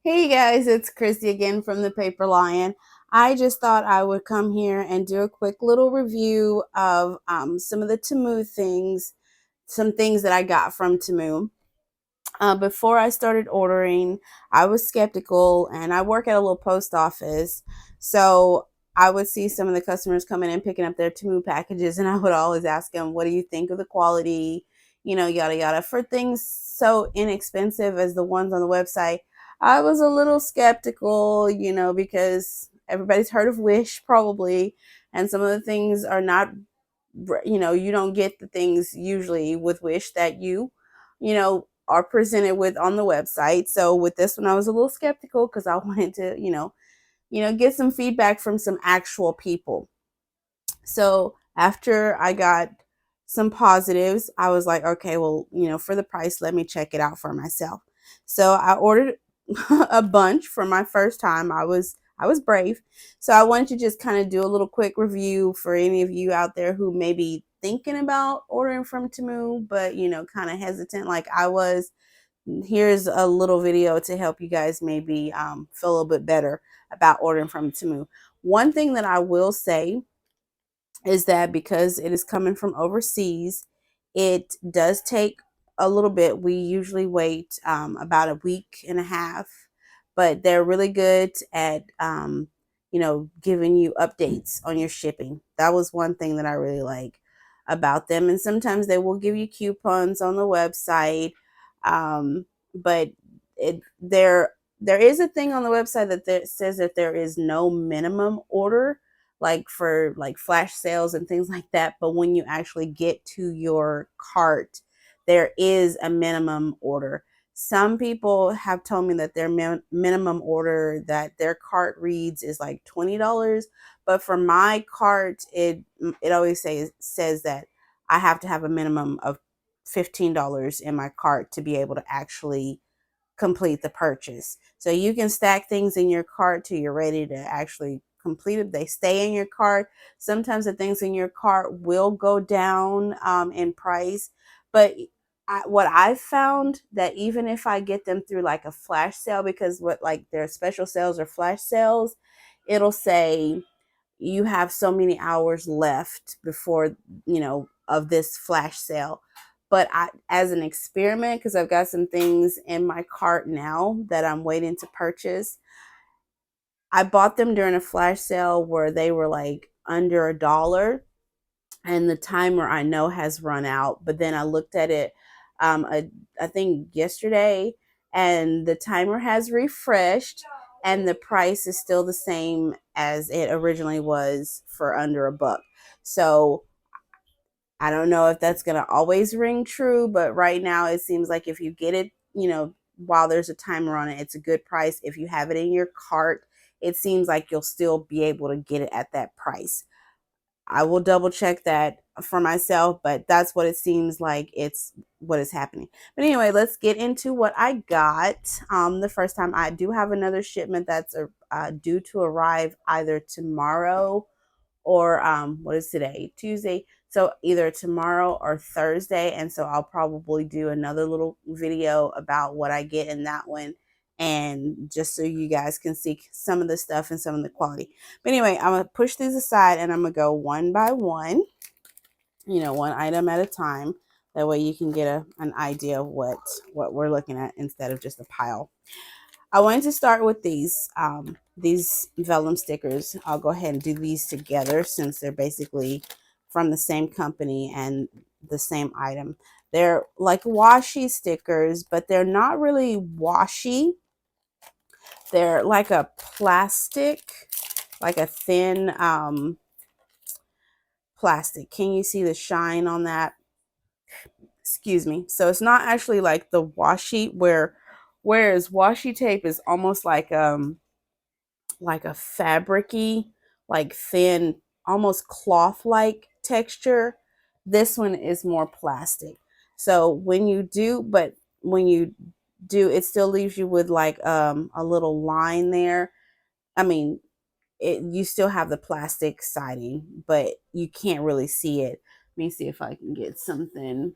Hey guys, it's Christy again from the Paper Lion. I just thought I would come here and do a quick little review of some of the Temu things, some things that I got from Temu. Before I started ordering, I was skeptical, and I work at a little post office. So I would see some of the customers coming and picking up their Temu packages, and I would always ask them, what do you think of the quality? Yada yada. For things so inexpensive as the ones on the website, I was a little skeptical, because everybody's heard of Wish probably, and some of the things are not, you don't get the things usually with Wish that are presented with on the website. So with this one, I was a little skeptical because I wanted to, get some feedback from some actual people. So after I got some positives, I was like, okay, well, for the price, let me check it out for myself. So I ordered a bunch for my first time. I was brave. So I wanted to just kind of do a little quick review for any of you out there who may be thinking about ordering from Temu, but kind of hesitant like I was. Here's a little video to help you guys maybe feel a little bit better about ordering from Temu. One thing that I will say is that because it is coming from overseas, it does take a little bit. We usually wait about a week and a half, but they're really good at, giving you updates on your shipping. That was one thing that I really like about them. And sometimes they will give you coupons on the website, but there is a thing on the website that says that there is no minimum order, like for like flash sales and things like that. But when you actually get to your cart, there is a minimum order. Some people have told me that their minimum order that their cart reads is like $20, but for my cart, it always says that I have to have a minimum of $15 in my cart to be able to actually complete the purchase. So you can stack things in your cart till you're ready to actually complete it. They stay in your cart. Sometimes the things in your cart will go down in price, but what I've found that even if I get them through like a flash sale, because what like their special sales or flash sales, it'll say you have so many hours left before of this flash sale. But as an experiment, because I've got some things in my cart now that I'm waiting to purchase, I bought them during a flash sale where they were like under $1, and the timer I know has run out. But then I looked at it, I think yesterday, and the timer has refreshed, and the price is still the same as it originally was for under $1. So I don't know if that's going to always ring true, but right now it seems like if you get it, while there's a timer on it, it's a good price. If you have it in your cart, it seems like you'll still be able to get it at that price. I will double check that for myself, but that's what it seems like. It's what is happening. But anyway, let's get into what I got. The first time, I do have another shipment that's due to arrive either tomorrow or what is today? Tuesday. So either tomorrow or Thursday. And so I'll probably do another little video about what I get in that one. And just so you guys can see some of the stuff and some of the quality. But anyway, I'm going to push these aside and I'm going to go one by one, one item at a time. That way you can get an idea of what we're looking at instead of just a pile. I wanted to start with these vellum stickers. I'll go ahead and do these together since they're basically from the same company and the same item. They're like washi stickers, but they're not really washi. They're like a plastic, like a thin plastic. Can you see the shine on that? Excuse me. So it's not actually like the washi, whereas washi tape is almost like a fabricy, like thin, almost cloth-like texture. This one is more plastic. So when you do, it still leaves you with like a little line there. I mean, you still have the plastic siding, but you can't really see it. Let me see if I can get something.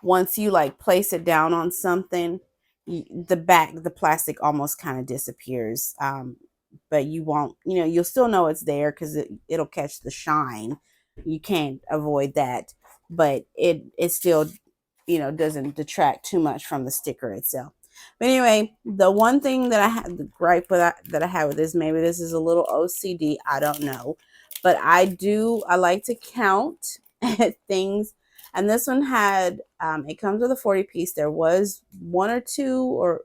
Once you like place it down on something, the plastic almost kind of disappears. But you won't, you'll still know it's there because it'll catch the shine. You can't avoid that, but it still, doesn't detract too much from the sticker itself. But anyway, the one thing that I had the gripe with that I had with this, maybe this is a little OCD, I don't know, but I like to count things. And this one had, it comes with a 40 piece. There was one or two, or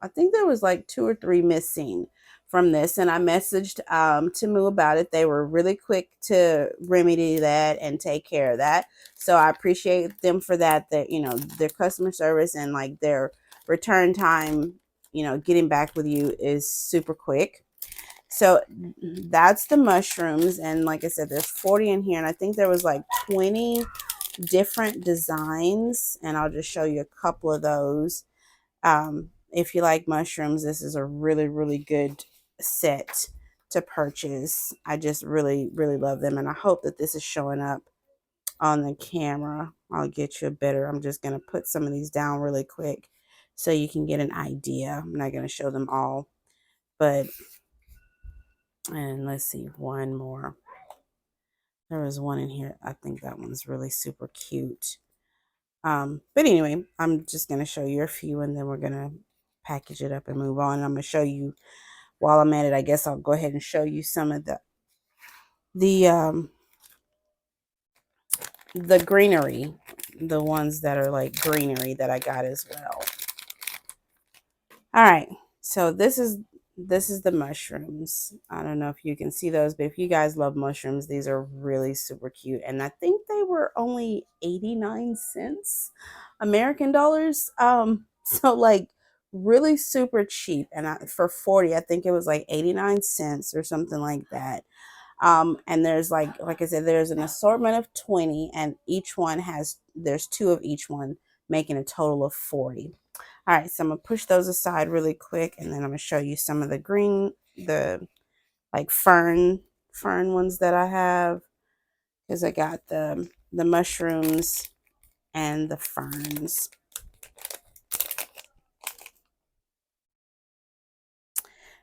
I think there was like two or three missing from this. And I messaged Temu about it. They were really quick to remedy that and take care of that. So I appreciate them for that. That, their customer service and like their return time, getting back with you is super quick. So that's the mushrooms. And like I said, there's 40 in here. And I think there was like 20 different designs. And I'll just show you a couple of those. If you like mushrooms, this is a really, really good set to purchase. I just really, really love them. And I hope that this is showing up on the camera. I'll get you a better. I'm just going to put some of these down really quick so you can get an idea. I'm not going to show them all, but, and let's see, one more. There was one in here. I think that one's really super cute. But anyway, I'm just going to show you a few and then we're going to package it up and move on. I'm going to show you while I'm at it. I guess I'll go ahead and show you some of the greenery, the ones that are like greenery that I got as well. All right, so this is the mushrooms. I don't know if you can see those, but if you guys love mushrooms, these are really super cute. And I think they were only 89 cents American dollars. So like really super cheap. And for 40, I think it was like 89 cents or something like that. And there's like I said, there's an assortment of 20, and each one there's two of each one, making a total of 40. All right, so I'm gonna push those aside really quick, and then I'm gonna show you some of the like fern ones that I have, because I got the mushrooms and the ferns.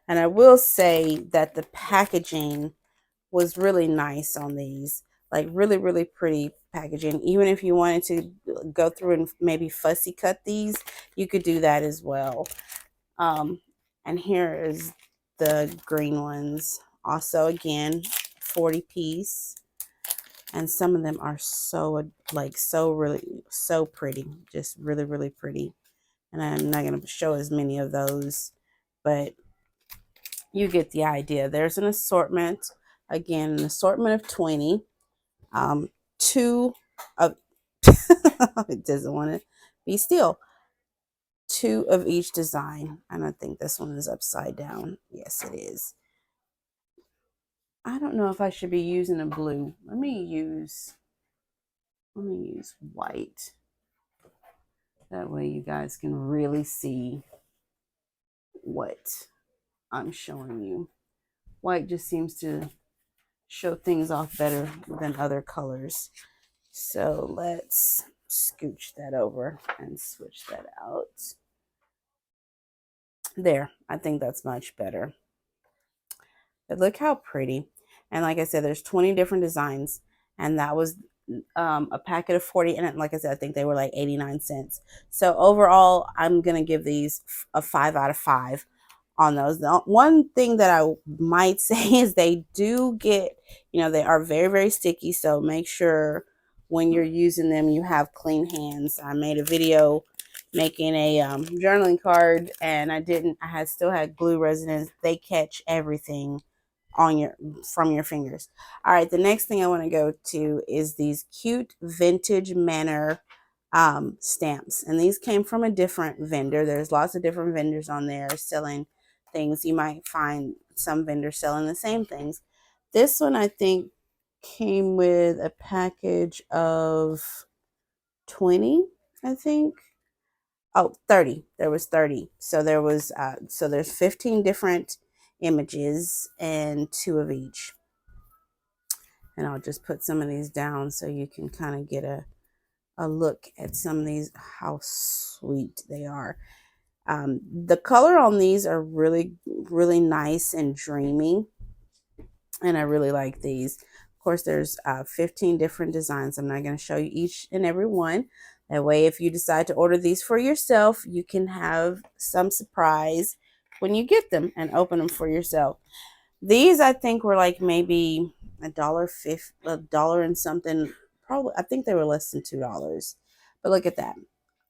And I will say that the packaging was really nice on these, like really, really pretty packaging. Even if you wanted to go through and maybe fussy cut these, you could do that as well. And here is the green ones. Also, again, 40 piece. And some of them are so, like, so pretty. Just really, really pretty. And I'm not going to show as many of those, but you get the idea. There's an assortment. Again, an assortment of 20. Two of, it doesn't want to be still. Two of each design. And I think this one is upside down. Yes, it is. I don't know if I should be using a blue. Let me use white. That way you guys can really see what I'm showing you. White just seems to show things off better than other colors. So let's scooch that over and switch that out. There, I think that's much better. But look how pretty. And like I said, there's 20 different designs, and that was a packet of 40. And like I said, I think they were like 89 cents. So overall, I'm going to give these a 5 out of 5 on those. The one thing that I might say is they do get, they are very, very sticky. So make sure when you're using them, you have clean hands. I made a video making a journaling card, and I still had glue residue. They catch everything from your fingers. All right, the next thing I want to go to is these cute vintage Manor stamps, and these came from a different vendor. There's lots of different vendors on there selling things. You might find some vendors selling the same things. This one, I think, came with a package of 20, I think. Oh, 30. There was 30. So there's 15 different images and two of each. And I'll just put some of these down so you can kind of get a look at some of these, how sweet they are. The color on these are really, really nice and dreamy, and I really like these. Of course, there's 15 different designs. I'm not going to show you each and every one. That way, if you decide to order these for yourself, you can have some surprise when you get them and open them for yourself. These I think were like maybe a dollar and something. Probably I think they were less than $2. But look at that.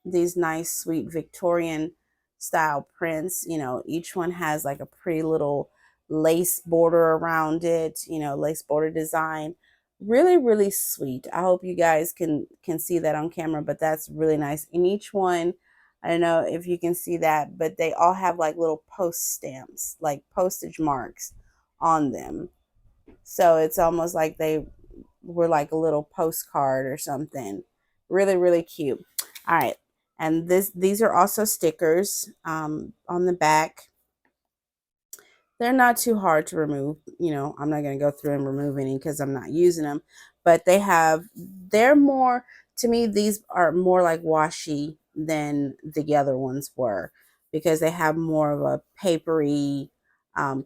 These nice, sweet Victorian style prints. You know, each one has like a pretty little lace border around it, you know, lace border design. Really, really sweet. I hope you guys can see that on camera, but that's really nice. In each one, I don't know if you can see that, but they all have like little post stamps, like postage marks on them. So it's almost like they were like a little postcard or something. Really, really cute. All right. And these are also stickers on the back. They're not too hard to remove. You know, I'm not going to go through and remove any because I'm not using them. But they're more, to me, these are more like washi than the other ones were because they have more of a papery,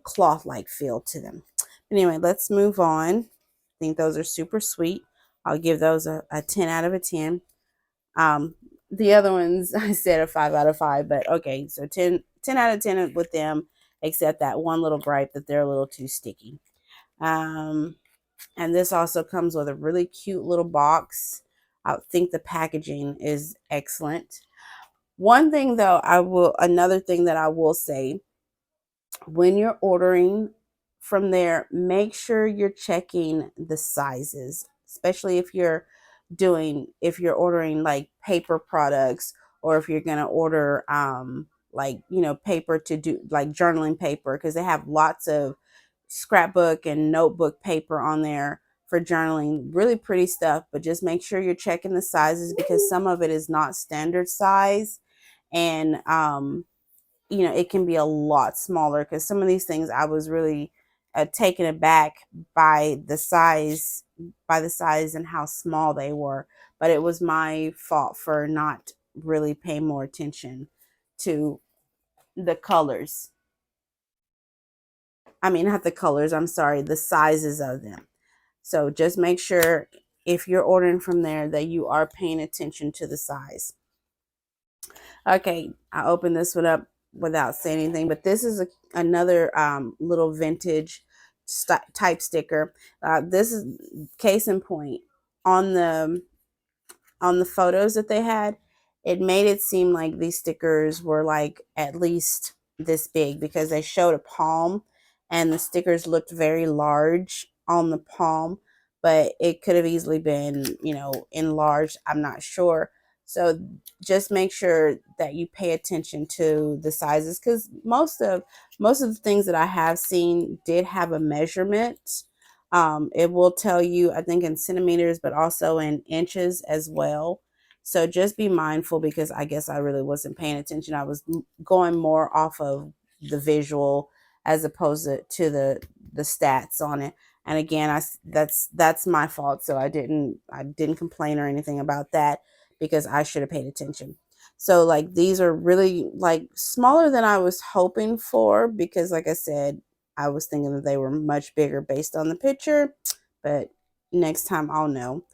cloth-like feel to them. Anyway, let's move on. I think those are super sweet. I'll give those a 10 out of a 10. Um, the other ones, I said a 5 out of 5, but okay, so 10 out of 10 with them, except that one little gripe that they're a little too sticky. Um, and this also comes with a really cute little box. I think the packaging is excellent. One thing though, another thing that I will say, when you're ordering from there, make sure you're checking the sizes, especially if you're ordering like paper products, or if you're going to order like, you know, paper to do like journaling paper, because they have lots of scrapbook and notebook paper on there for journaling. Really pretty stuff, but just make sure you're checking the sizes because some of it is not standard size. And you know, it can be a lot smaller, because some of these things I was really taken aback by the size and how small they were. But it was my fault for not really paying more attention to the colors. I mean, not the colors, I'm sorry, the sizes of them. So just make sure if you're ordering from there that you are paying attention to the size. Okay, I opened this one up without saying anything, but this is another little vintage type sticker. This is case in point. On the photos that they had, it made it seem like these stickers were like at least this big, because they showed a palm and the stickers looked very large on the palm, but it could have easily been, you know, enlarged. I'm not sure. So just make sure that you pay attention to the sizes, because most of the things that I have seen did have a measurement. It will tell you, I think, in centimeters, but also in inches as well. So just be mindful, because I guess I really wasn't paying attention. I was going more off of the visual as opposed to the stats on it. And again, that's my fault. So I didn't complain or anything about that, because I should have paid attention. So like these are really like smaller than I was hoping for, because like I said, I was thinking that they were much bigger based on the picture, but next time I'll know.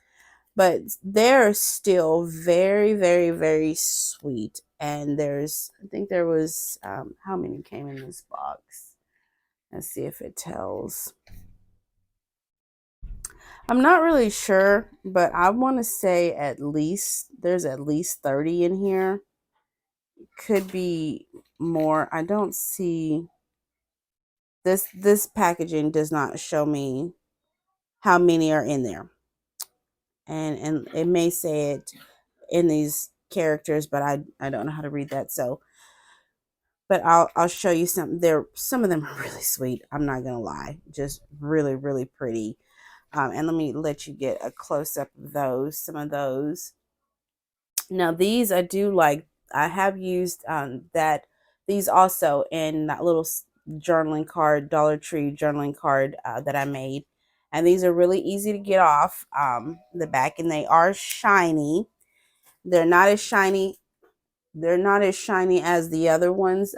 But they're still very, very, very sweet. And I think there was, how many came in this box? Let's see if it tells. I'm not really sure, but I want to say there's at least 30 in here. Could be more. I don't see this packaging does not show me how many are in there. And it may say it in these characters, but I don't know how to read that. So, but I'll show you some. Some of them are really sweet. I'm not gonna lie, just really, really pretty. And let me let you get a close up of those. Some of those. Now these I do like. I have used that these also in that little journaling card, Dollar Tree journaling card that I made. And these are really easy to get off the back, and they are shiny. They're not as shiny. They're not as shiny as the other ones,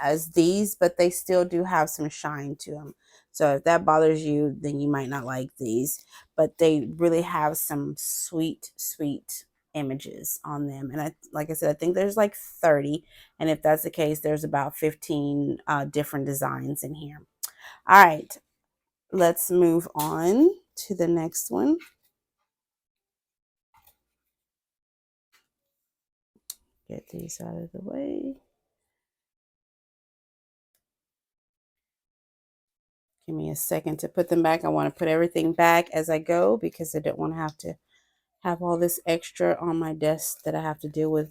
as these, but they still do have some shine to them. So if that bothers you, then you might not like these, but they really have some sweet, sweet images on them. And like I said, I think there's like 30. And if that's the case, there's about 15 different designs in here. All right, let's move on to the next one. Get these out of the way. Give me a second to put them back. I want to put everything back as I go because I don't want to have all this extra on my desk that I have to deal with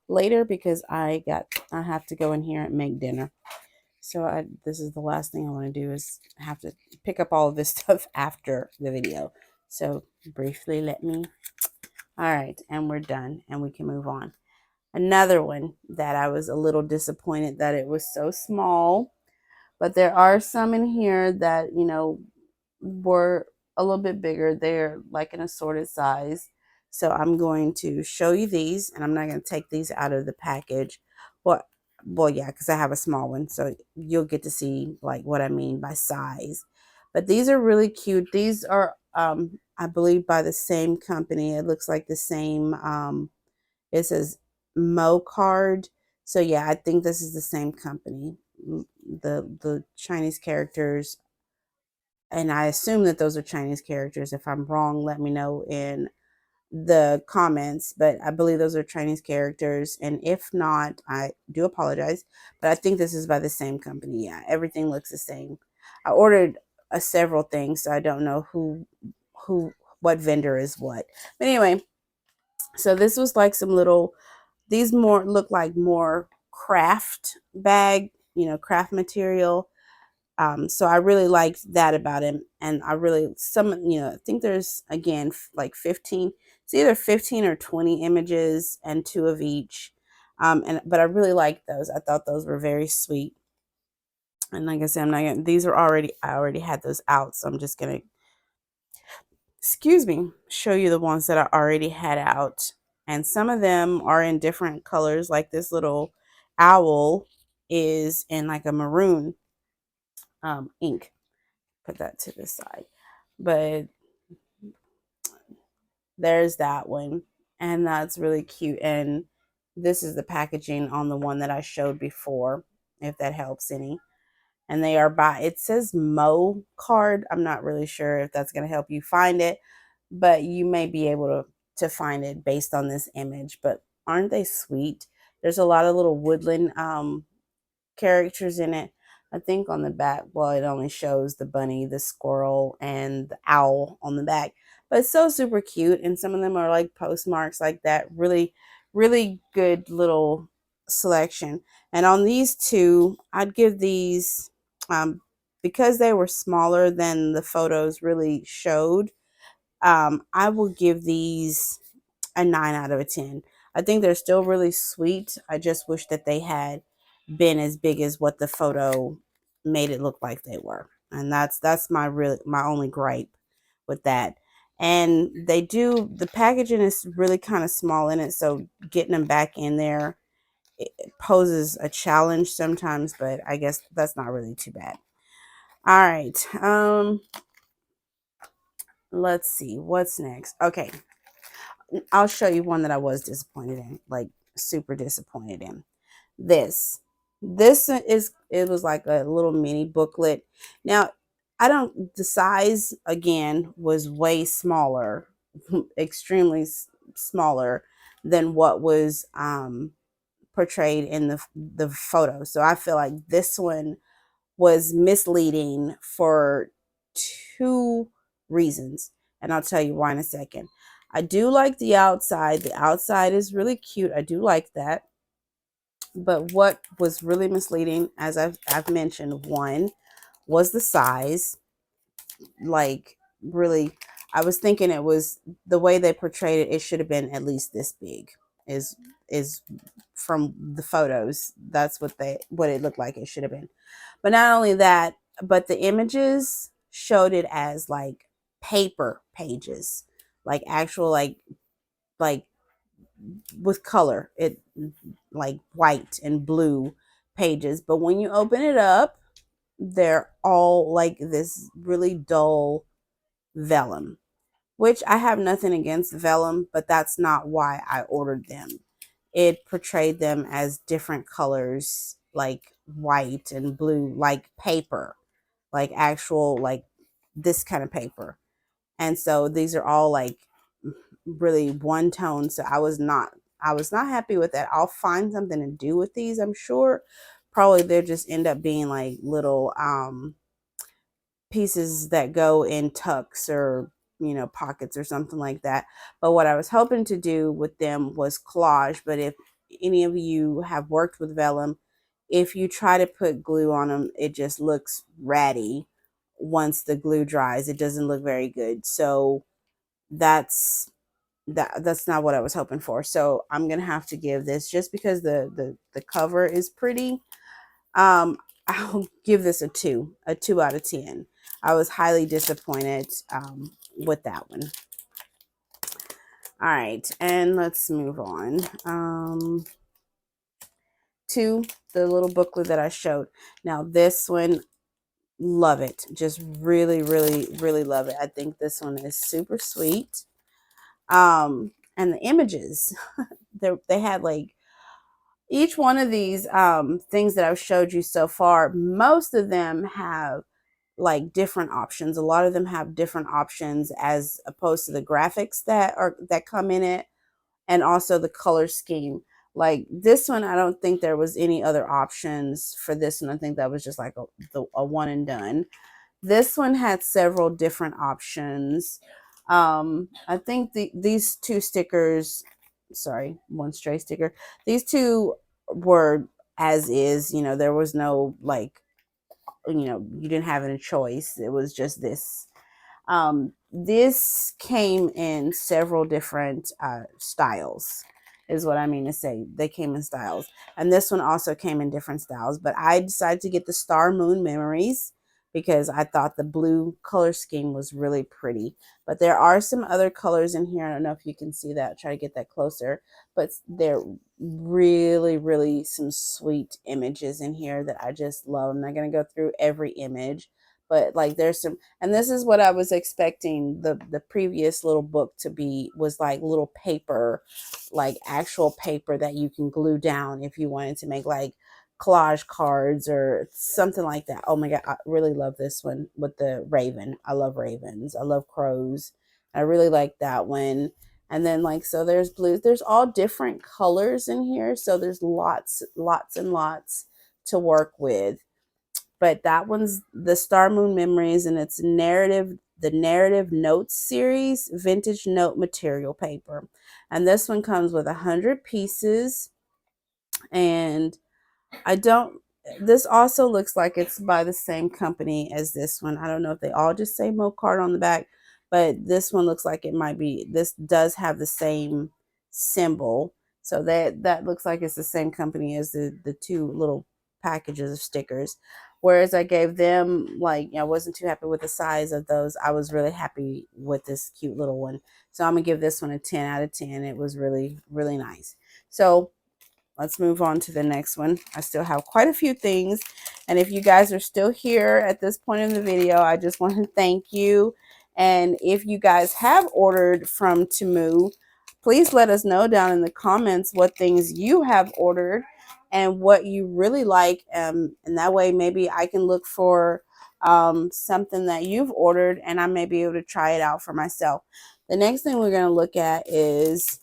later because I have to go in here and make dinner. So this is the last thing I want to do is have to pick up all of this stuff after the video. So briefly, let me. All right, and we're done and we can move on. Another one that I was a little disappointed that it was so small, but there are some in here that, were a little bit bigger. They're like an assorted size. So I'm going to show you these, and I'm not going to take these out of the package. Well, yeah, because I have a small one. So you'll get to see like what I mean by size. But these are really cute. These are, I believe, by the same company. It looks like the same, it says Mo Card. So yeah, I think this is the same company. The Chinese characters, and I assume that those are Chinese characters. If I'm wrong, let me know in the comments, but I believe those are Chinese characters, and if not, I do apologize, but I think this is by the same company. Yeah, everything looks the same. I ordered several things, so I don't know who what vendor is what. But anyway, so this was like some little, these more look like more craft bag, craft material. So I really liked that about him. And I really, I think there's, again, like 15, it's either 15 or 20 images and two of each. But I really liked those. I thought those were very sweet. And like I said, I'm not gonna, I already had those out. So I'm just going to, excuse me, show you the ones that I already had out. And some of them are in different colors. Like this little owl is in like a maroon ink. Put that to the side. But there's that one, and that's really cute. And this is the packaging on the one that I showed before, if that helps any. And they are by, it says Mo Card. I'm not really sure if that's going to help you find it, but you may be able to find it based on this image. But aren't they sweet? There's a lot of little woodland characters in it. I think on the back, well, it only shows the bunny, the squirrel, and the owl on the back. But it's so super cute. And some of them are like postmarks like that. Really, really good little selection. And on these two, I'd give these, because they were smaller than the photos really showed, I will give these a 9 out of a 10. I think they're still really sweet. I just wish that they had been as big as what the photo made it look like they were. And that's my only gripe with that. And the packaging is really kind of small in it, so getting them back in there, it poses a challenge sometimes, but I guess that's not really too bad. All right. Let's see what's next. Okay. I'll show you one that I was disappointed in, like super disappointed in. This it was like a little mini booklet. Now, the size again was way smaller, extremely smaller than what was portrayed in the photo. So I feel like this one was misleading for two reasons. And I'll tell you why in a second. I do like the outside. The outside is really cute. I do like that. But what was really misleading, as I've mentioned, one was the size. Like, really, I was thinking it was the way they portrayed it, it should have been at least this big. Is from the photos. That's what it looked like it should have been. But not only that, but the images showed it as like paper pages, like actual like with color, it like white and blue pages. But when you open it up, they're all like this really dull vellum, which I have nothing against vellum, but that's not why I ordered them. It portrayed them as different colors, like white and blue, like paper, like actual, like this kind of paper. And so these are all like really one tone. So I was not happy with that. I'll find something to do with these, I'm sure. Probably they'll just end up being like little pieces that go in tucks or pockets or something like that. But what I was hoping to do with them was collage. But if any of you have worked with vellum, if you try to put glue on them, it just looks ratty. Once the glue dries, it doesn't look very good. So that's not what I was hoping for. So I'm gonna have to give this, just because the cover is pretty, I'll give this a two out of 10. I was highly disappointed with that one. All right, and let's move on to the little booklet that I showed. Now this one, love it. Just really, really, really love it. I think this one is super sweet. And the images, they had like each one of these things that I've showed you so far, most of them have like different options. A lot of them have different options as opposed to the graphics that come in it, and also the color scheme. Like this one, I don't think there was any other options for this one. I think that was just like a one and done. This one had several different options. I think these two stickers, sorry, one stray sticker, these two were as is. There was no like, you didn't have any choice. It was just this. This came in several different styles, is what I mean to say. They came in styles. And this one also came in different styles. But I decided to get the Star Moon Memories because I thought the blue color scheme was really pretty. But there are some other colors in here. I don't know if you can see that. I'll try to get that closer. But they're really, really some sweet images in here that I just love. I'm not going to go through every image, but like there's some, and this is what I was expecting the previous little book to be, was like little paper, like actual paper that you can glue down if you wanted to make like collage cards or something like that. Oh my god, I really love this one with the raven. I love ravens. I love crows. I really like that one. And then like, so there's blues. There's all different colors in here, so there's lots and lots to work with. But that one's the Star Moon Memories, and it's the Narrative Notes series, vintage note material paper. And this one comes with 100 pieces. And I don't, this also looks like it's by the same company as this one. I don't know if they all just say Mocart on the back, but this one looks like it might be, this does have the same symbol. So that looks like it's the same company as the two little packages of stickers. Whereas I gave them, like, I wasn't too happy with the size of those. I was really happy with this cute little one. So I'm gonna give this one a 10 out of 10. It was really, really nice. So let's move on to the next one. I still have quite a few things. And if you guys are still here at this point in the video, I just want to thank you. And if you guys have ordered from Temu, please let us know down in the comments what things you have ordered and what you really like. And that way maybe I can look for something that you've ordered and I may be able to try it out for myself. The next thing we're going to look at is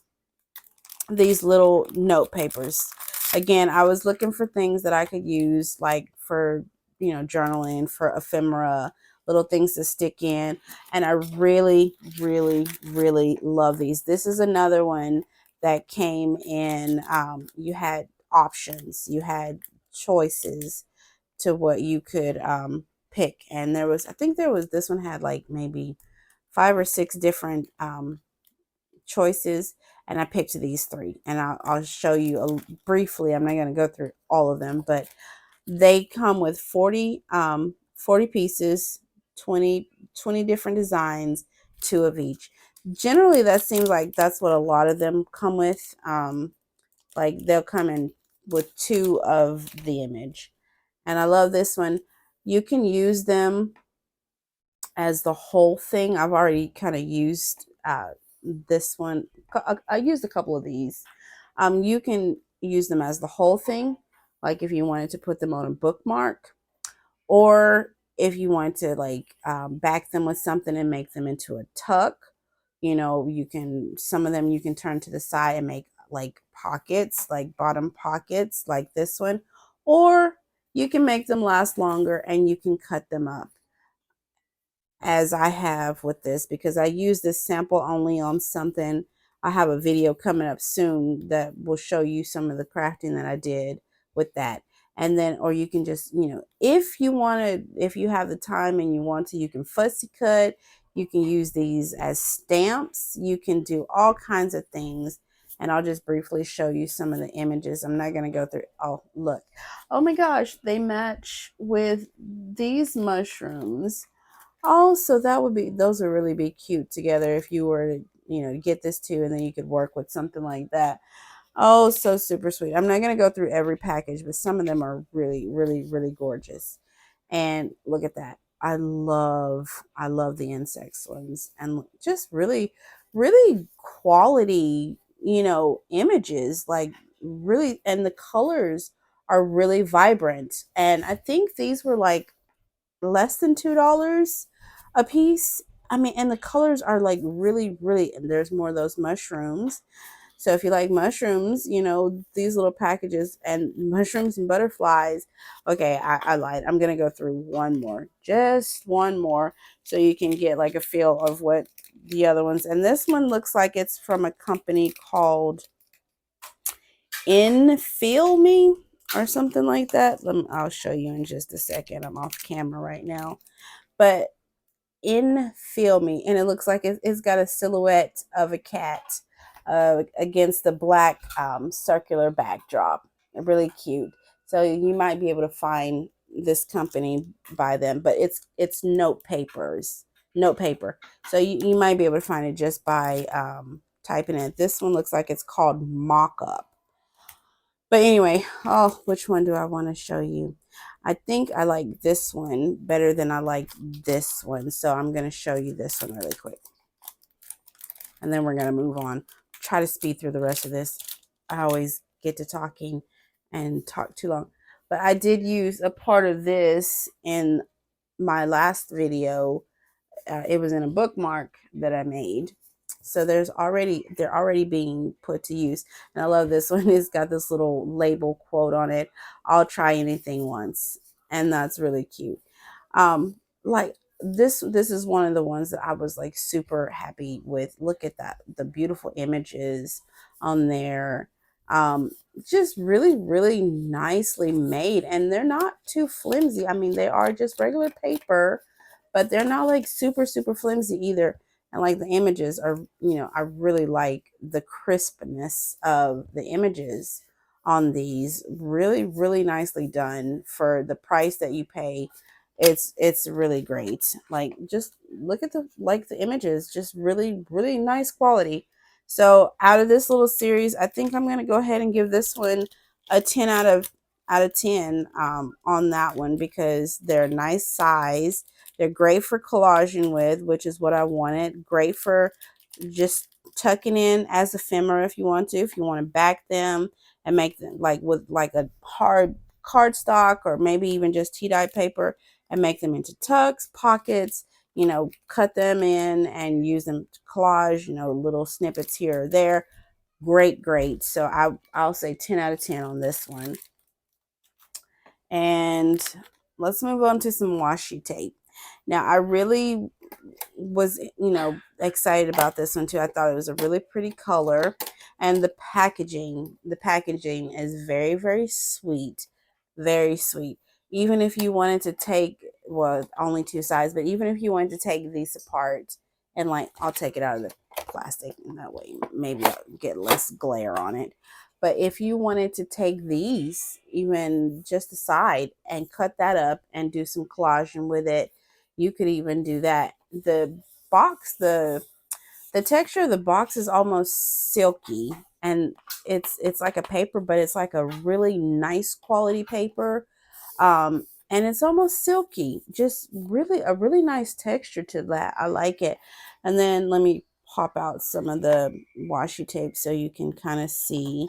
these little note papers. Again, I was looking for things that I could use like for, journaling, for ephemera, little things to stick in. And I really, really, really love these. This is another one that came in, you had options, you had choices to what you could pick. And I think this one had like maybe 5 or 6 different choices, and I picked these 3, and I'll show you briefly. I'm not going to go through all of them, but they come with 40 pieces, 20 different designs, 2 of each. Generally, that seems like that's what a lot of them come with. Like they'll come in with two of the image. And I love this one. You can use them as the whole thing. I've already kind of used this one. I used a couple of these. You can use them as the whole thing, like if you wanted to put them on a bookmark, or if you want to like back them with something and make them into a tuck. You can, some of them you can turn to the side and make like pockets, like bottom pockets, like this one, or you can make them last longer and you can cut them up as I have with this, because I use this sample only on something. I have a video coming up soon that will show you some of the crafting that I did with that. And then, or you can just, if you want to, if you have the time and you want to, you can fussy cut. You can use these as stamps. You can do all kinds of things. And I'll just briefly show you some of the images. I'm not going to go through. Oh, look. Oh my gosh, they match with these mushrooms. Oh, so that would be, those would really be cute together if you were to, get this too, and then you could work with something like that. Oh, so super sweet. I'm not going to go through every package, but some of them are really, really, really gorgeous. And look at that. I love the insects ones, and just really, really quality, images, like really, and the colors are really vibrant. And I think these were like less than $2 a piece. I mean, and the colors are like really, really, and there's more of those mushrooms. So if you like mushrooms, these little packages and mushrooms and butterflies. Okay, I lied. I'm going to go through one more, just one more, so you can get like a feel of what the other ones. And this one looks like it's from a company called Infeel Me or something like that. I'll show you in just a second. I'm off camera right now. But Infeel Me, and it looks like it's got a silhouette of a cat against the black circular backdrop. Really cute. So you might be able to find this company by them, but it's note paper. So you might be able to find it just by typing it. This one looks like it's called Mock Up. But anyway, oh, which one do I want to show you? I think I like this one better than I like this one. So I'm going to show you this one really quick. And then we're going to move on. Try to speed through the rest of this. I always get to talking and talk too long. But I did use a part of this in my last video. It was in a bookmark that I made. So they're already being put to use. And I love this one. It's got this little label quote on it. I'll try anything once. And that's really cute. Like this is one of the ones that I was like super happy with. Look at that. The beautiful images on there. Just really, really nicely made. And they're not too flimsy. I mean, they are just regular paper, but they're not like super, super flimsy either. And like the images are, I really like the crispness of the images on these. Really, really nicely done for the price that you pay. It's really great. Like just look at the images, just really, really nice quality. So out of this little series, I think I'm gonna go ahead and give this one a 10 out of 10 on that one, because they're a nice size. They're great for collaging with, which is what I wanted. Great for just tucking in as ephemera if you want to. If you want to back them and make them like with like a hard cardstock, or maybe even just tea-dye paper, and make them into tucks, pockets, cut them in and use them to collage, little snippets here or there. Great, great. So I'll say 10 out of 10 on this one. And let's move on to some washi tape. Now, I really was, excited about this one too. I thought it was a really pretty color, and the packaging is very, very sweet, very sweet. Even if you wanted to take, well, only two sides, but even if you wanted to take these apart and like, I'll take it out of the plastic, and that way maybe I'll get less glare on it. But if you wanted to take these even just aside and cut that up and do some collaging with it, you could even do that. The box, the The texture of the box is almost silky, and it's like a paper, but it's like a really nice quality paper. And it's almost silky, just really a really nice texture to that. I like it. And then let me pop out some of the washi tape so you can kind of see.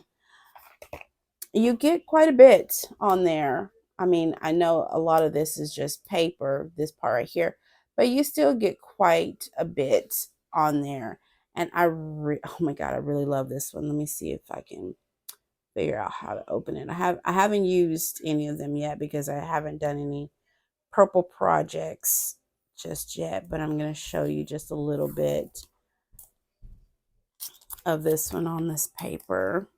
You get quite a bit on there. I mean, I know a lot of this is just paper, this part right here, but you still get quite a bit on there. And oh my God, I really love this one. Let me see if I can figure out how to open it. I haven't used any of them yet because I haven't done any purple projects just yet, but I'm going to show you just a little bit of this one on this paper.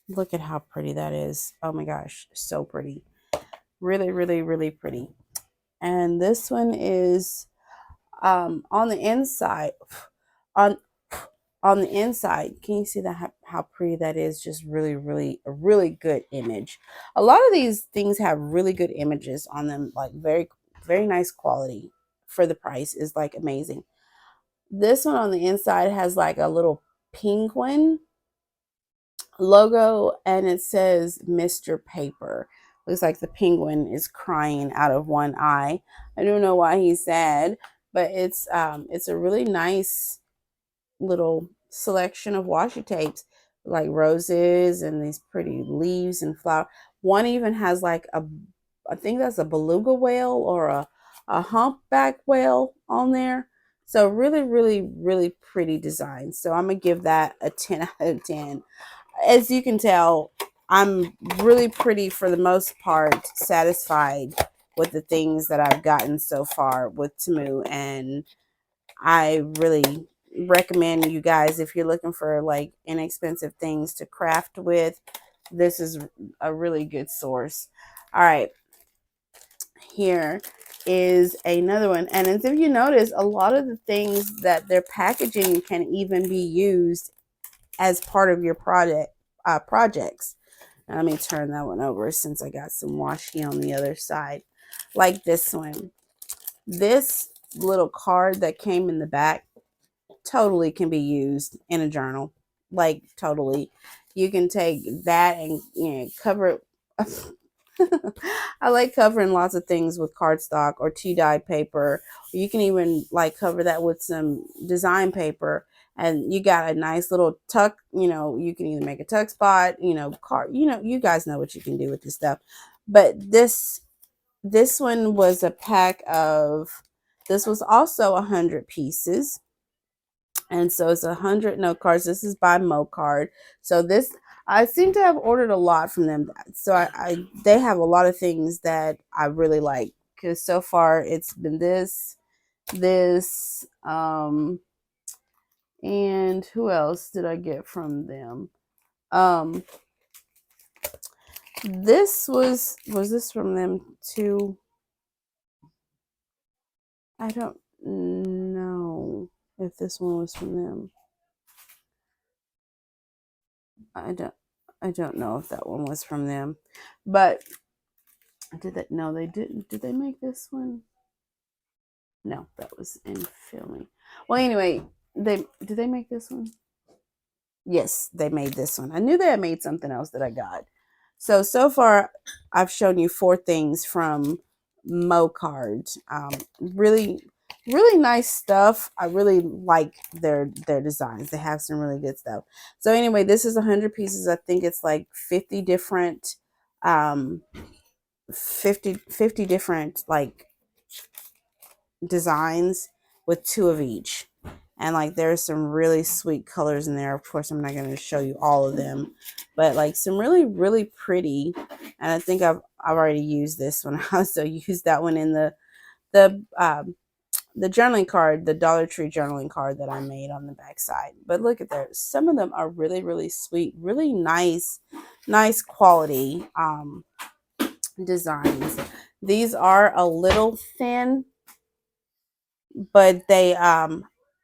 Look at how pretty that is. Oh my gosh, so pretty. Really, really, really pretty. And this one is on the inside. On on the inside, can you see that how pretty that is? Just really, really a really good image. A lot of these things have really good images on them, like very, very nice quality for the price is like amazing. This one on the inside has like a little penguin logo, and it says Mr. Paper. Looks like the penguin is crying out of one eye. I don't know why he's sad, but it's a really nice little selection of washi tapes, like roses and these pretty leaves and flower. One even has like I think that's a beluga whale or a humpback whale on there. So really, really, really pretty design. So I'm gonna give that a 10 out of 10. As you can tell, I'm really pretty for the most part satisfied with the things that I've gotten so far with Temu, and I really recommend you guys, if you're looking for like inexpensive things to craft with, this is a really good source. All right, here is another one, and as if you notice, a lot of the things that they're packaging can even be used as part of your projects. Now, let me turn that one over since I got some washi on the other side. Like this one. This little card that came in the back totally can be used in a journal. Like totally. You can take that and cover it. I like covering lots of things with cardstock or tea dye paper. You can even like cover that with some design paper, and you got a nice little tuck. You can either make a tuck spot, card. You guys know what you can do with this stuff. But this one was a pack of. This was also 100 pieces, and so it's 100 note cards. This is by Mocard. So this, I seem to have ordered a lot from them. So they have a lot of things that I really like, because so far it's been this, and who else did I get from them? This was this from them too? I don't know if this one was from them. I don't know if that one was from them, but no, they didn't. Did they make this one? No, that was in filming. Well, anyway, did they make this one? Yes, they made this one. I knew they had made something else that I got. So far, I've shown you 4 things from Mocard. Really, really nice stuff. I really like their designs. They have some really good stuff. So anyway, this is 100 pieces. I think it's like 50 different, 50 different like designs with 2 of each. And like there's some really sweet colors in there. Of course, I'm not going to show you all of them, but like some really, really pretty. And I think I've already used this one. I also used that one in the journaling card, the Dollar Tree journaling card that I made on the back side. But look at there. Some of them are really, really sweet, really nice quality designs. These are a little thin, but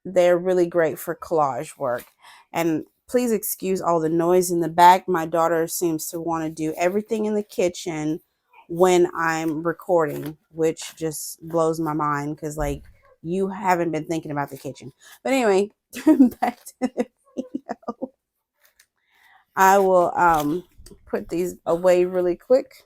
they're really great for collage work. And please excuse all the noise in the back. My daughter seems to want to do everything in the kitchen when I'm recording, which just blows my mind, because like you haven't been thinking about the kitchen. But anyway, back to the video. I will put these away really quick.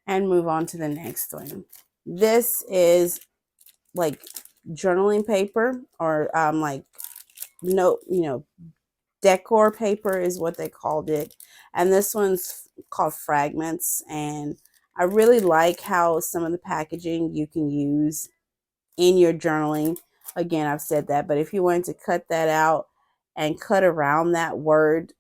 And move on to the next one. This is like journaling paper, or like note, decor paper is what they called it. And this one's called Fragments. And I really like how some of the packaging you can use in your journaling. Again, I've said that, but if you wanted to cut that out and cut around that word,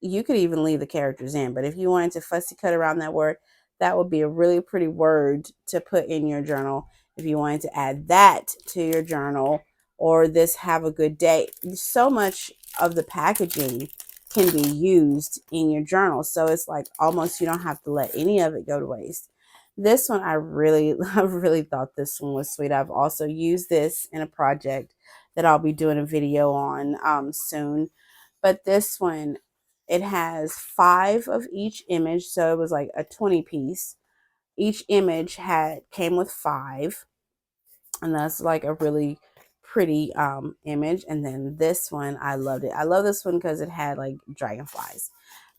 you could even leave the characters in. But if you wanted to fussy cut around that word, that would be a really pretty word to put in your journal. If you wanted to add that to your journal, or this have a good day, so much of the packaging can be used in your journal. So it's like almost you don't have to let any of it go to waste. This one, I really thought this one was sweet. I've also used this in a project that I'll be doing a video on soon. But this one, it has 5 of each image, so it was like a 20 piece. Each image came with 5, and that's like a really pretty image. And then this one, I loved it. I love this one because it had like dragonflies.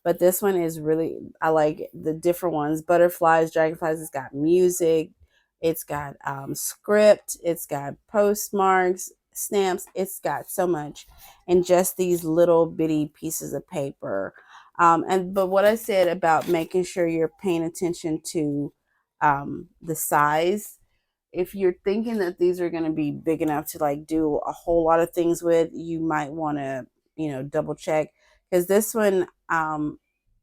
But this one is really, I like the different ones. Butterflies, dragonflies. It's got music. It's got script. It's got postmarks, stamps. It's got so much. And just these little bitty pieces of paper. But what I said about making sure you're paying attention to the size, if you're thinking that these are going to be big enough to like do a whole lot of things with, you might want to, double check, because this one,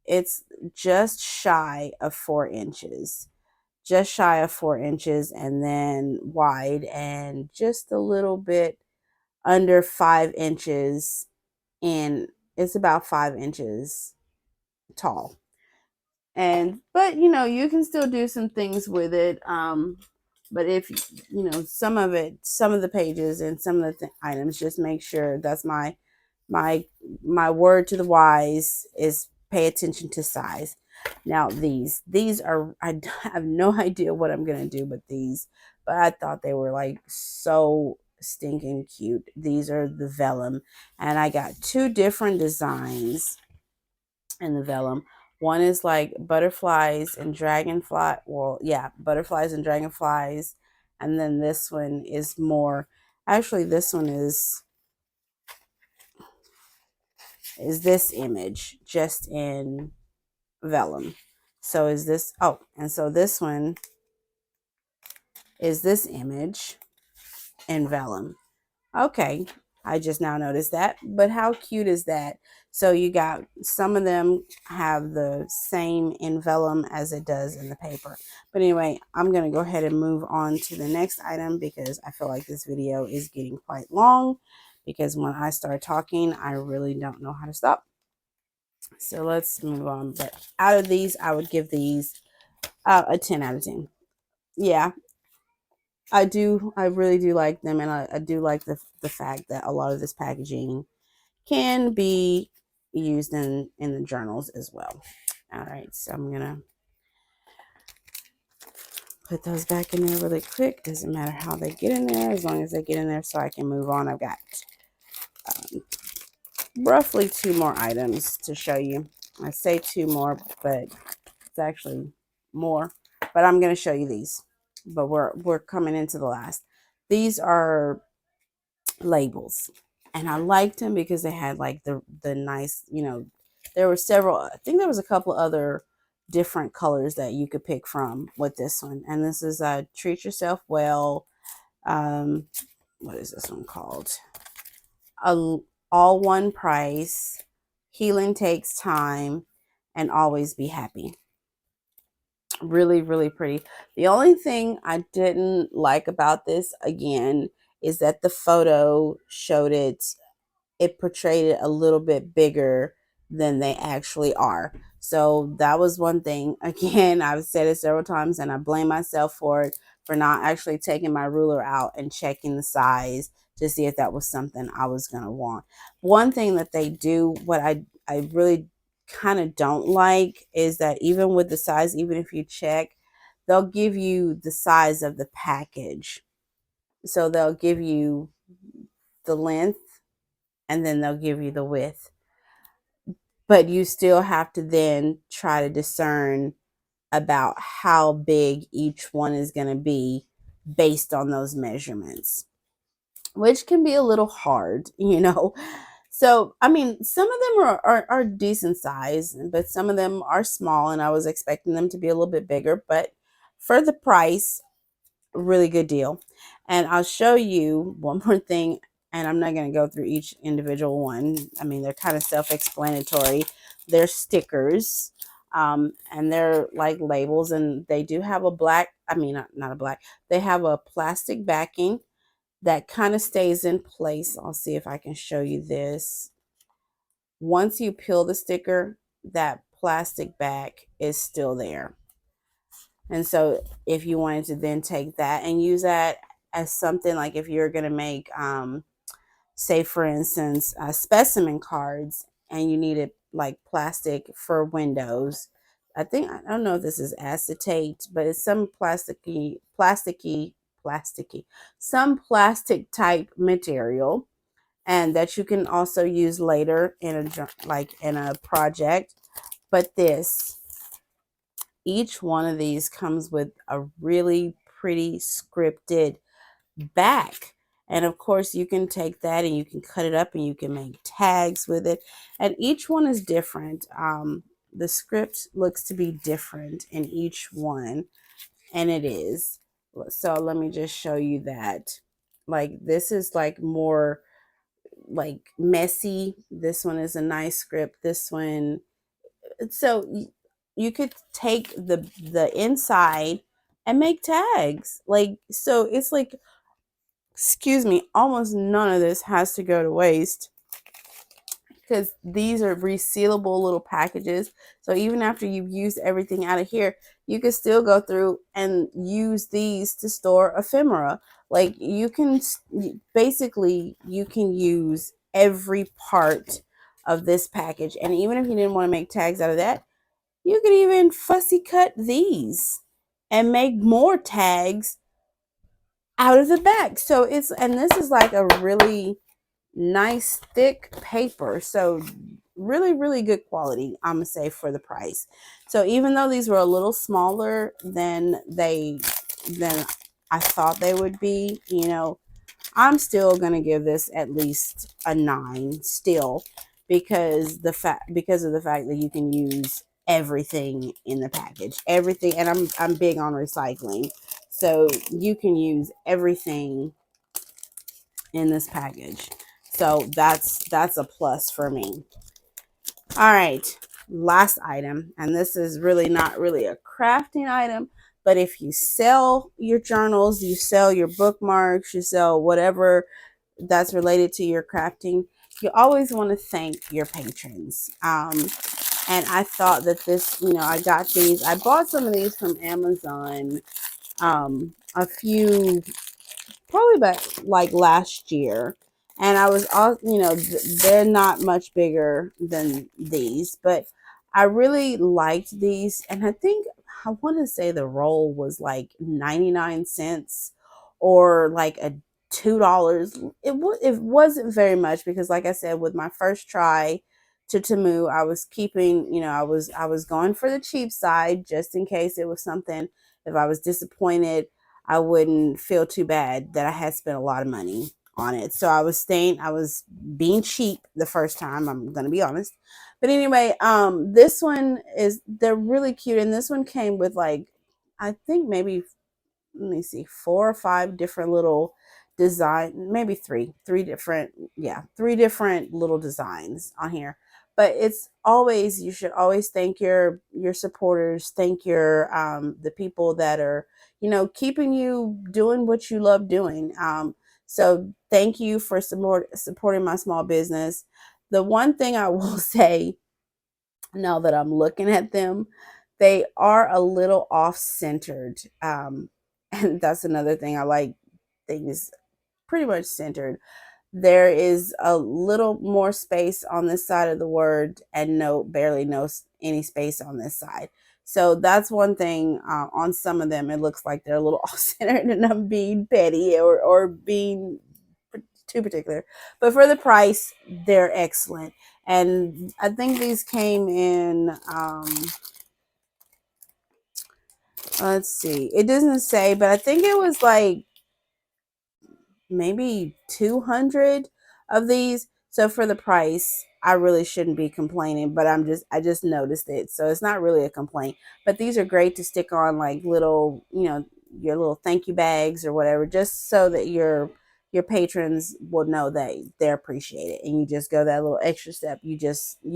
it's just shy of 4 inches, and then wide, and just a little bit under 5 inches, and it's about 5 inches tall. But you can still do some things with it. But if some of the pages and some of the items, just make sure. That's my word to the wise is pay attention to size. Now these are, I have no idea what I'm gonna do with these, but I thought they were like so stinking cute. These are the vellum, and I got 2 different designs in the vellum. One is like butterflies and dragonfly. Well, yeah, butterflies and dragonflies. And then this one is more. Actually, this one is this image just in vellum. So is this? Oh, and so this one is this image in vellum. Okay, I just now noticed that, but how cute is that? So you got, some of them have the same in vellum as it does in the paper. But anyway, I'm going to go ahead and move on to the next item, because I feel like this video is getting quite long, because when I start talking, I really don't know how to stop. So let's move on. But out of these, I would give these a 10 out of 10. Yeah, I do. I really do like them, and I do like the fact that a lot of this packaging can be used in the journals as well. All right, so I'm gonna put those back in there really quick. Doesn't matter how they get in there, as long as they get in there so I can move on. I've got roughly 2 more items to show you. I say 2 more, but it's actually more. But I'm gonna show you these. But we're coming into the last. These are labels, and I liked them because they had like the nice, there were several, I think there was a couple other different colors that you could pick from with this one. And this is Treat Yourself Well. What is this one called? All One Price, Healing Takes Time, and Always Be Happy. Really, really pretty. The only thing I didn't like about this, again, is that the photo showed it portrayed it a little bit bigger than they actually are. So that was one thing. Again, I've said it several times, and I blame myself for it, for not actually taking my ruler out and checking the size to see if that was something I was going to want. One thing that they do, what I really kind of don't like, is that even with the size, even if you check, they'll give you the size of the package. So they'll give you the length and then they'll give you the width. But you still have to then try to discern about how big each one is going to be based on those measurements, which can be a little hard, you know. So, I mean, some of them are decent size, but some of them are small, and I was expecting them to be a little bit bigger. But for the price, really good deal. And I'll show you one more thing, and I'm not going to go through each individual one. I mean, they're kind of self-explanatory. They're stickers, and they're like labels, and they do have a black, I mean, not a black, they have a plastic backing that kind of stays in place. I'll see if I can show you this. Once you peel the sticker, that plastic back is still there. And so if you wanted to then take that and use that as something, like if you're going to make, say for instance, specimen cards, and you needed like plastic for windows. I don't know if this is acetate, but it's some plasticky, some plastic type material, and that you can also use later in a project. But each one of these comes with a really pretty scripted back. And of course, you can take that and you can cut it up and you can make tags with it. And each one is different. The script looks to be different in each one, and it is. So let me just show you that. Like, this is like more like messy. This one is a nice script. This one, so you could take the inside and make tags. Like, so it's like, excuse me, almost none of this has to go to waste, because these are resealable little packages. So even after you've used everything out of here, you can still go through and use these to store ephemera. Like, you can basically, you can use every part of this package. And even if you didn't want to make tags out of that, you could even fussy cut these and make more tags out of the back. So and this is like a really nice thick paper. So really, really good quality, I'm gonna say, for the price. So even though these were a little smaller than I thought they would be, you know, I'm still gonna give this at least a 9 still, because of the fact that you can use everything in the package. Everything, and I'm big on recycling. So you can use everything in this package. So that's a plus for me. All right, last item, and this is really not really a crafting item, but if you sell your journals, you sell your bookmarks, you sell whatever that's related to your crafting, you always want to thank your patrons. And I thought that this, you know, I bought some of these from Amazon, a few, probably about like last year. And I was all, you know, they're not much bigger than these, but I really liked these. And I want to say the roll was like 99 cents or like a $2. It wasn't very much, because like I said, with my first try to Temu, I was keeping, you know, I was going for the cheap side just in case it was something. If I was disappointed, I wouldn't feel too bad that I had spent a lot of money on it. So I was being cheap the first time, I'm gonna be honest. But anyway, they're really cute, and this one came with like, I think maybe, let me see, 4 or 5 different little maybe three different, yeah, 3 different little designs on here. But you should always thank your supporters, thank the people that are, you know, keeping you doing what you love doing. So thank you for supporting my small business. The one thing I will say, now that I'm looking at them, they are a little off centered. And that's another thing. I like things pretty much centered. There is a little more space on this side of the word and barely no any space on this side. So that's one thing. On some of them, it looks like they're a little off-centered, and I'm being petty or being too particular. But for the price, they're excellent. And I think these came in, let's see, it doesn't say, but I think it was like maybe 200 of these. So for the price, I really shouldn't be complaining, but I just noticed it. So it's not really a complaint, but these are great to stick on like little, your little thank you bags or whatever, just so that your patrons will know that they're appreciated, and you just go that little extra step. You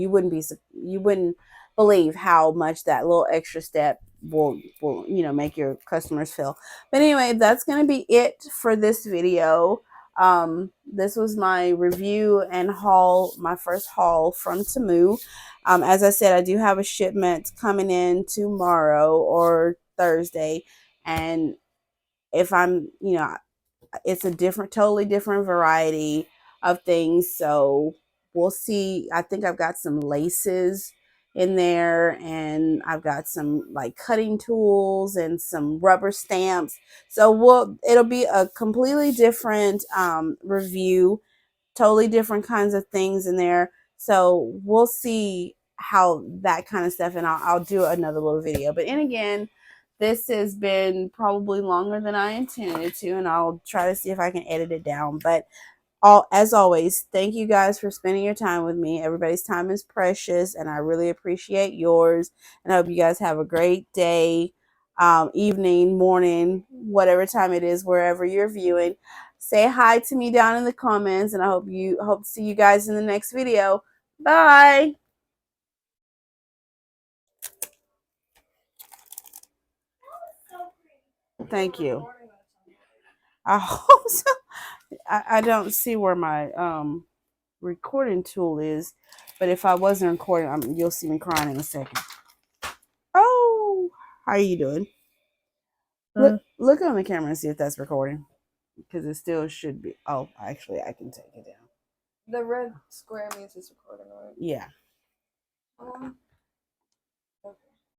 wouldn't believe how much that little extra step will make your customers feel. But anyway, that's going to be it for this video. This was my review and haul, my first haul from Temu. As I said, I do have a shipment coming in tomorrow or Thursday, and if I'm, it's a totally different variety of things. So we'll see. I think I've got some laces in there, and I've got some like cutting tools and some rubber stamps. So it'll be a completely different review, totally different kinds of things in there. So we'll see how that kind of stuff, and I'll do another little video. But and again, this has been probably longer than I intended to, and I'll try to see if I can edit it down. But as always, thank you guys for spending your time with me. Everybody's time is precious, and I really appreciate yours. And I hope you guys have a great day, evening, morning, whatever time it is, wherever you're viewing. Say hi to me down in the comments, and I hope to see you guys in the next video. Bye. Thank you. I hope so. I don't see where my recording tool is, but if I wasn't recording, you'll see me crying in a second. Oh, how are you doing? Look on the camera and see if that's recording, because it still should be. Oh, actually, I can take it down. The red square means it's recording, right? Yeah.